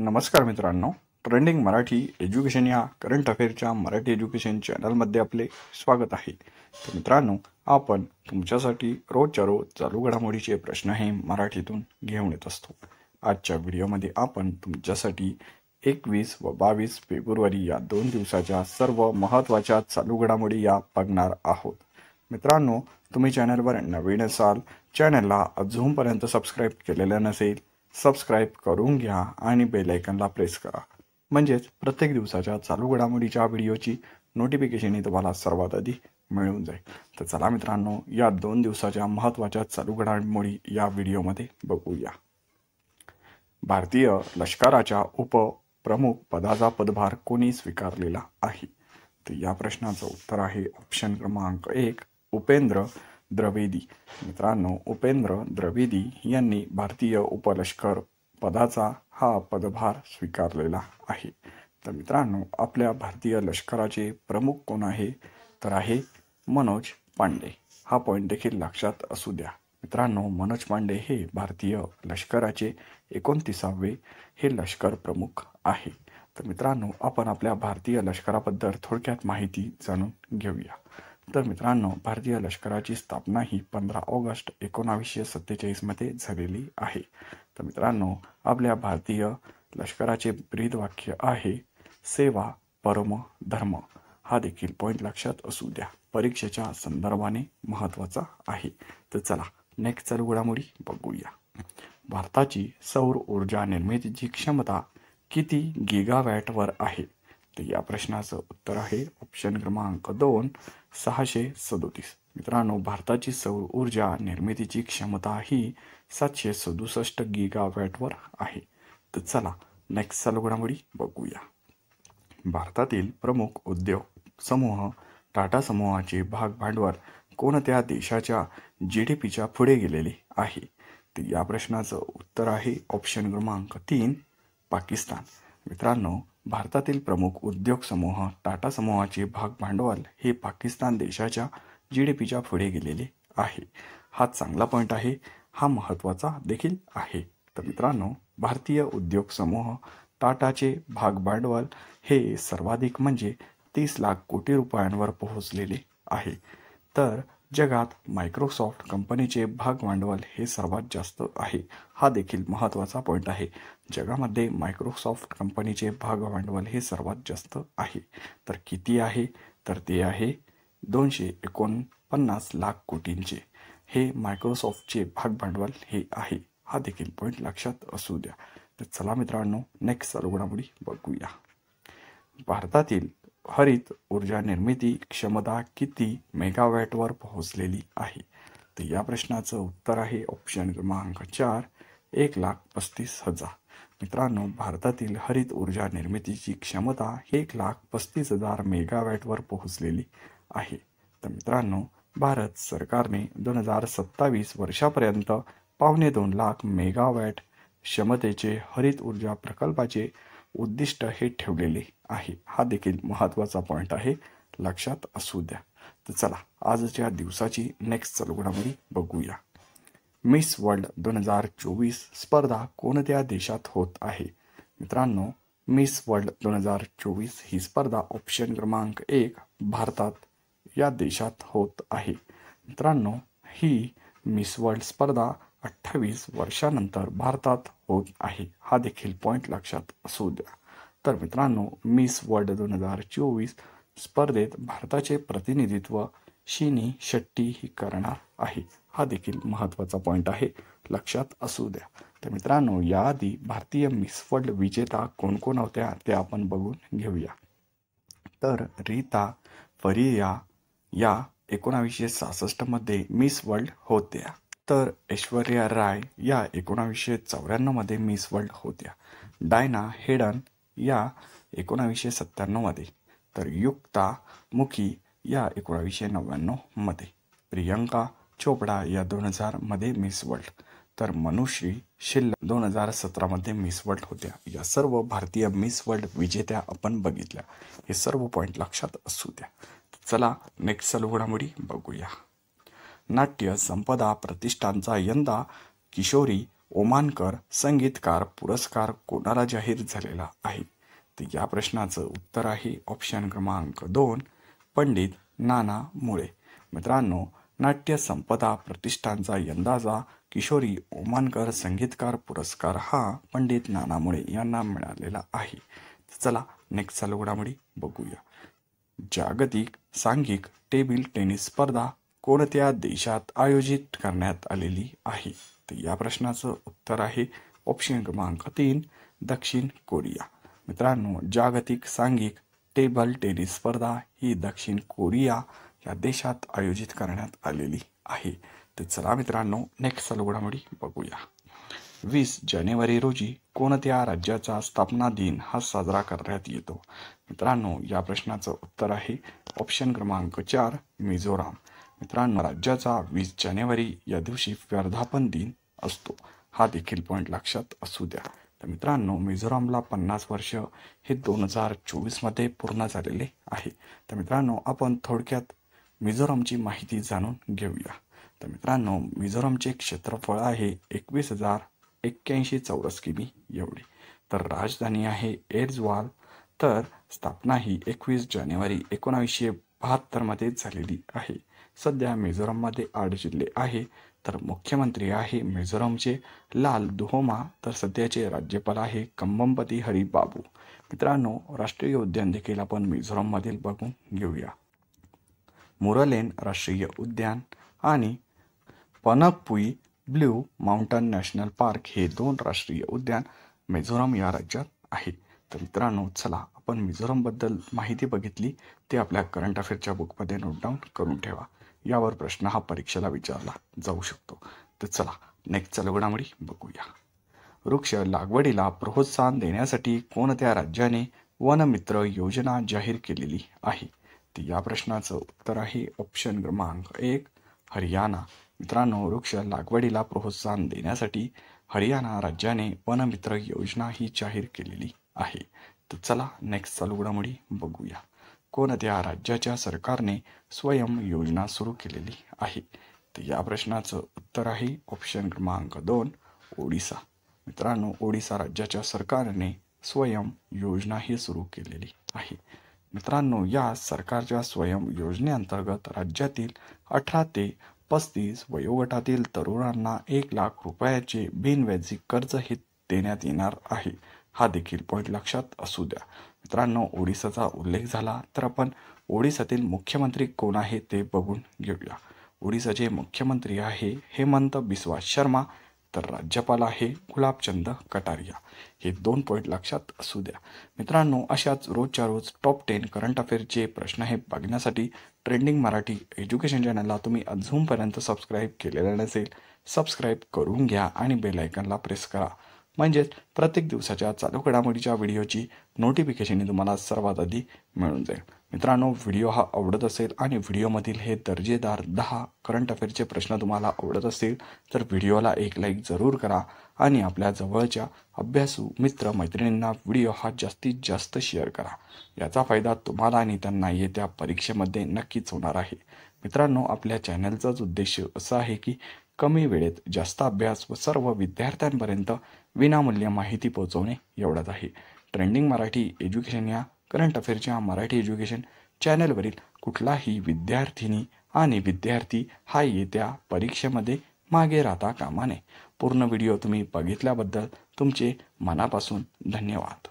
नमस्कार मित्रांनो, trending Marathi education या करंट अफेअरच्या मराठी एज्युकेशन चॅनलमध्ये आपले स्वागत आहे। तर मित्रांनो, आपण तुमच्यासाठी रोजच्या रोज चालू घडामोडीचे प्रश्न हे मराठीतून घेऊन येत असतो। आजच्या व्हिडिओमध्ये आपण तुमच्यासाठी 21 व 22 फेब्रुवारी या 2 दिवसाच्या सर्व महत्त्वाच्या चालू घडामोडी या बघणार आहोत। मित्रांनो, तुम्ही चॅनलवर नवीन असाल, चॅनलला अजूनपर्यंत सबस्क्राईब केलेलं नसेल, सबस्क्राईब करून घ्या आणि बेल आयकॉनला प्रेस करा, म्हणजेच प्रत्येक दिवसाच्या चालू घडामोडीच्या व्हिडिओची नोटिफिकेशन ही तुम्हाला सर्वात आधी मिळून जाईल। तर चला मित्रांनो, या 2 दिवसाच्या महत्त्वाच्या चालू घडामोडी या व्हिडिओमध्ये बघूया। भारतीय लष्कराच्या उपप्रमुख पदाचा पदभार कोणी स्वीकारलेला आहे? तर या प्रश्नाचं उत्तर आहे ऑप्शन क्रमांक 1, उपेंद्र द्विवेदी। मित्रांनो, उपेंद्र द्विवेदी यांनी भारतीय उपलष्कर पदाचा हा पदभार स्वीकारलेला आहे। तर मित्रांनो, आपल्या भारतीय लष्कराचे प्रमुख कोण आहे? तर आहे मनोज पांडे। हा पॉईंट देखील लक्षात असू द्या। मित्रांनो, मनोज पांडे हे भारतीय लष्कराचे 29वे हे लष्कर प्रमुख आहे। तर मित्रांनो, आपण आपल्या भारतीय लष्कराबद्दल थोडक्यात माहिती जाणून घेऊया। तर मित्रांनो, भारतीय लष्कराची स्थापना ही 15 ऑगस्ट 1947 मध्ये झालेली आहे। तर मित्रांनो, आपल्या भारतीय लष्कराचे ब्रीदवाक्य आहे सेवा परम धर्म। हा देखील पॉईंट लक्षात असू द्या, परीक्षेच्या संदर्भाने महत्त्वाचा आहे। तर चला नेक्स्ट चालू घडामोडी बघूया। भारताची सौर ऊर्जा निर्मितीची क्षमता किती गिगावॅटवर आहे? तर या प्रश्नाचं उत्तर आहे ऑप्शन क्रमांक 2, 637। मित्रांनो, भारताची सौर ऊर्जा निर्मितीची क्षमता ही 767 गिगावॅटवर आहे। तर चला नेक्स्ट चालू घडामोडी बघूया। भारतातील प्रमुख उद्योग समूह टाटा समूहाचे भाग भांडवल कोणत्या देशाच्या GDPच्या पुढे गेलेले आहे? तर या प्रश्नाचं उत्तर आहे ऑप्शन क्रमांक 3, पाकिस्तान। मित्रांनो, भारतातील प्रमुख उद्योग समूह टाटा समूहाचे भाग भांडवल हे पाकिस्तान देशाच्या GDPच्या पुढे गेलेले आहे। हा चांगला पॉईंट आहे, हा महत्त्वाचा देखील आहे। तर मित्रांनो, भारतीय उद्योग समूह टाटाचे भाग भांडवल हे सर्वाधिक म्हणजे 30 लाख कोटी रुपयांवर पोहोचलेले आहे। तर जगात मायक्रोसॉफ्ट कंपनीचे भाग भांडवल हे सर्वात जास्त आहे। हा देखील महत्त्वाचा पॉईंट आहे। जगामध्ये मायक्रोसॉफ्ट कंपनीचे भाग भांडवल हे सर्वात जास्त आहे। तर किती आहे? तर ते आहे 249 लाख कोटींचे हे मायक्रोसॉफ्टचे भाग भांडवल हे आहे। हा देखील पॉईंट लक्षात असू द्या। तर चला मित्रांनो, नेक्स्ट चालू घडामोडी बघूया। भारतातील हरित ऊर्जा निर्मिती क्षमता किती मेगावॅटवर पोहोचलेली आहे? तर या प्रश्नाचं उत्तर आहे ऑप्शन क्रमांक 4, 1,35,000। मित्रांनो, भारतातील हरित ऊर्जा निर्मितीची क्षमता 1,35,000 मेगावॅटवर पोहोचलेली आहे। तर मित्रांनो, भारत सरकारने 2027 वर्षापर्यंत 2.25 लाख मेगावॅट क्षमतेचे हरित ऊर्जा प्रकल्पाचे उद्दिष्ट हे ठेवलेले आहे। हा देखील महत्त्वाचा पॉईंट आहे, लक्षात असू द्या। तर चला आजच्या दिवसाची नेक्स्ट चालू घडामोडी बघूया। मिस वर्ल्ड 2024 स्पर्धा कोणत्या देशात होत आहे? मित्रांनो, मिस वर्ल्ड 2024 ही स्पर्धा ऑप्शन क्रमांक 1, भारतात या देशात होत आहे। मित्रांनो, ही मिस वर्ल्ड स्पर्धा 28 वर्षानंतर भारतात होत आहे। हा देखील पॉईंट लक्षात असू द्या। तर मित्रांनो, मिस वर्ल्ड 2024 स्पर्धेत भारताचे प्रतिनिधित्व शिनी शेट्टी ही करणार आहे। हा देखील महत्त्वाचा पॉईंट आहे, लक्षात असू द्या। तर मित्रांनो, याआधी भारतीय मिस वर्ल्ड विजेता कोण कोण होत्या ते आपण बघून घेऊया। तर रीता फरिया या 1966 मध्ये मिस वर्ल्ड होत्या। तर ऐश्वर्या राय या 1994 मध्ये मिस वर्ल्ड होत्या। डायना हेडन या 1997 मध्ये। तर युक्ता मुखी या 1999 मध्ये। प्रियंका चोपडा या 2000 मध्ये मिस वर्ल्ड। तर मनुश्री शिल्लक 2017 मध्ये मिस वर्ल्ड होत्या। या सर्व भारतीय मिस वर्ल्ड विजेत्या आपण बघितल्या। हे सर्व पॉईंट लक्षात असू द्या। चला नेक्स्ट चालू घडामोडी बघूया। नाट्य संपदा प्रतिष्ठानचा यंदा किशोरी ओमानकर संगीतकार पुरस्कार कोणाला जाहीर झालेला आहे? तर या प्रश्नाचं उत्तर आहे ऑप्शन क्रमांक 2, पंडित नाना मुळे. मित्रांनो, नाट्य संपदा प्रतिष्ठानचा यंदाचा किशोरी ओमानकर संगीतकार पुरस्कार हा पंडित नाना मुळे यांना मिळालेला आहे. चला नेक्स्ट चालू घडामोडी बघूया. जागतिक सांघिक टेबल टेनिस स्पर्धा कोणत्या देशात आयोजित करण्यात आलेली आहे? तर या प्रश्नाचं उत्तर आहे ऑप्शन क्रमांक 3, दक्षिण कोरिया. मित्रांनो, जागतिक सांघिक टेबल टेनिस स्पर्धा ही दक्षिण कोरिया या देशात आयोजित करण्यात आलेली आहे. तर चला मित्रांनो नेक्स्ट चालू घडामोडी बघूया. 20 जानेवारी रोजी कोणत्या राज्याचा स्थापना दिन हा साजरा करण्यात येतो? मित्रांनो, या प्रश्नाचं उत्तर आहे ऑप्शन क्रमांक 4, मिझोराम. मित्रांनो, राज्याचा 20 जानेवारी या दिवशी वर्धापन दिन असतो. हा देखील पॉईंट लक्षात असू द्या. तर मित्रांनो, मिझोरामला 50 वर्ष हे 2024मध्ये पूर्ण झालेले आहे. तर मित्रांनो, आपण थोडक्यात मिझोरामची माहिती जाणून घेऊया. तर मित्रांनो, मिझोरामचे क्षेत्रफळ आहे 21,081 चौरस किमी एवढी. तर राजधानी आहे एर्जवाल. तर स्थापना ही 21 जानेवारी 1972 मध्ये झालेली आहे. सध्या मिझोराममध्ये 8 जिल्हे आहे. तर मुख्यमंत्री आहे मिझोरामचे लाल दुहोमा. तर सध्याचे राज्यपाल आहे कंबमपती हरी बाबू. मित्रांनो, राष्ट्रीय उद्यान देखील आपण मिझोराममधील बघून घेऊया. मुरलेन राष्ट्रीय उद्यान आणि पनकपुई ब्ल्यू माउंटन नॅशनल पार्क हे 2 राष्ट्रीय उद्यान मिझोराम या राज्यात आहे. तर मित्रांनो, चला आपण मिझोरामबद्दल माहिती बघितली ते आपल्या करंट अफेअरच्या बुकमध्ये नोट डाऊन करून ठेवा. यावर प्रश्न हा परीक्षेला विचारला जाऊ शकतो. तर चला नेक्स्ट चालू घडामोडी बघूया. वृक्ष लागवडीला प्रोत्साहन देण्यासाठी कोणत्या राज्याने वनमित्र योजना जाहीर केलेली आहे? तर या प्रश्नाचं उत्तर आहे ऑप्शन क्रमांक 1, हरियाणा. मित्रांनो, वृक्ष लागवडीला प्रोत्साहन देण्यासाठी हरियाणा राज्याने वनमित्र योजना ही जाहीर केलेली आहे. तर चला नेक्स्ट चालू घडामोडी बघूया. कोणत्या राज्याच्या सरकारने स्वयं योजना सुरू केलेली आहे? तर या प्रश्नाचं उत्तर आहे ऑप्शन क्रमांक 2, ओडिसा. मित्रांनो, ओडिसा राज्याच्या सरकारने स्वयं योजना ही सुरू केलेली आहे. मित्रांनो, या सरकारच्या स्वयं योजनेअंतर्गत राज्यातील 18 ते 35 वयोगटातील तरुणांना 1 लाख रुपयाचे बिनव्याजी कर्ज हे देण्यात येणार आहे. हा देखील पॉईंट लक्षात असू द्या. मित्रांनो, ओडिसाचा उल्लेख झाला तर आपण ओडिसातील मुख्यमंत्री कोण आहे ते बघून घेऊया. ओडिसाचे मुख्यमंत्री आहे हेमंत बिस्वा शर्मा. तर राज्यपाल आहे गुलाबचंद कटारिया. हे 2 पॉईंट लक्षात असू द्या. मित्रांनो, अशाच रोजच्या रोज टॉप 10 करंट अफेअरचे प्रश्न हे बघण्यासाठी ट्रेंडिंग मराठी एज्युकेशन चॅनलला तुम्ही अजूनपर्यंत सबस्क्राईब केलेलं नसेल, सबस्क्राईब करून घ्या आणि बेल आयकॉनला प्रेस करा. म्हणजेच प्रत्येक दिवसाच्या चालू घडामोडीच्या व्हिडिओची नोटिफिकेशन तुम्हाला सर्वात आधी मिळून जाईल. मित्रांनो, व्हिडिओ हा आवडत असेल आणि व्हिडिओमधील हे दर्जेदार 10 करंट अफेअरचे प्रश्न तुम्हाला आवडत असतील तर व्हिडिओला एक लाईक जरूर करा आणि आपल्या जवळच्या अभ्यासू मित्र मैत्रिणींना व्हिडिओ हा जास्तीत जास्त शेअर करा. याचा फायदा तुम्हाला आणि त्यांना येत्या परीक्षेमध्ये नक्कीच होणार आहे. मित्रांनो, आपल्या चॅनलचाच उद्देश असा आहे की कमी वेळेत जास्त अभ्यास व सर्व विद्यार्थ्यांपर्यंत विनामूल्य माहिती पोहोचवणे एवढंच आहे. ट्रेंडिंग मराठी एज्युकेशन या करंट अफेअरच्या मराठी एज्युकेशन चॅनलवरील कुठलाही विद्यार्थिनी आणि विद्यार्थी हा येत्या परीक्षेमध्ये मागे राहता कामा नये. पूर्ण व्हिडिओ तुम्ही बघितल्याबद्दल तुमचे मनापासून धन्यवाद.